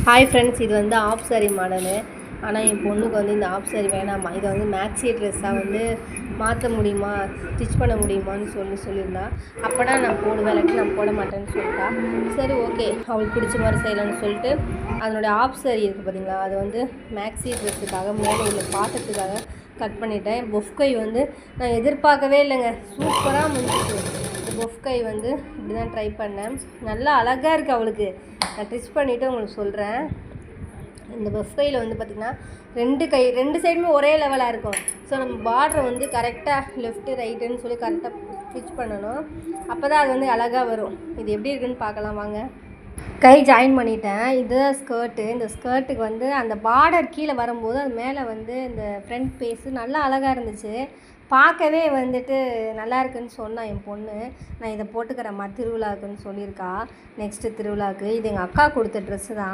Hi friends, இது வந்து of sorry model. ஆனால் என் பொண்ணுக்கு வந்து இந்த ஆஃப் சாரி வேணாம்மா, இதை வந்து மேக்ஸி ட்ரெஸ்ஸாக வந்து மாற்ற முடியுமா, ஸ்டிச் பண்ண முடியுமான்னு சொல்லியிருந்தா. அப்போனா நான் போடுவேன், இல்லாட்டி நான் போட மாட்டேன்னு சொல்லிட்டா. சரி ஓகே, அவளுக்கு பிடிச்ச மாதிரி செய்யலான்னு சொல்லிட்டு அதனுடைய ஆஃப் சாரி இருக்குது பார்த்தீங்களா, அது வந்து மேக்ஸி ட்ரெஸ்ஸுக்காக மேலே உள்ள பாத்திரத்துக்காக கட் பண்ணிட்டேன். பொஃப்கை வந்து நான் எதிர்பார்க்கவே இல்லைங்க, சூப்பராக முடிஞ்சிச்சு. இந்த பொஃப்கை வந்து இப்படி தான் ட்ரை பண்ணேன், நல்லா அழகாக இருக்குது அவளுக்கு. நான் ட்ரிச் பண்ணிவிட்டு உங்களுக்கு சொல்கிறேன். இந்த பொஃப்கையில் வந்து பார்த்திங்கன்னா ரெண்டு சைடுமே ஒரே லெவலாக இருக்கும். ஸோ நம்ம பார்டரை வந்து கரெக்டாக லெஃப்ட்டு ரைட்டுன்னு சொல்லி கரெக்டாக ஸ்டிச் பண்ணணும். அப்போ தான் அது வந்து அழகாக வரும். இது எப்படி இருக்குன்னு பார்க்கலாம் வாங்க. கை ஜாயின் பண்ணிட்டேன். இதுதான் ஸ்கர்ட்டு. இந்த ஸ்கர்ட்டுக்கு வந்து அந்த பார்டர் கீழே வரும்போது அது மேலே வந்து இந்த ஃப்ரண்ட் பீஸு நல்லா அழகாக இருந்துச்சு. பார்க்கவே வந்துட்டு நல்லா இருக்குன்னு சொன்னான் என் பொண்ணு. நான் இதை போட்டுக்கிறேம்மா திருவிழாவுக்குன்னு சொல்லியிருக்கா. நெக்ஸ்ட்டு திருவிழாவுக்கு இது எங்கள் அக்கா கொடுத்த ட்ரெஸ்ஸு தான்.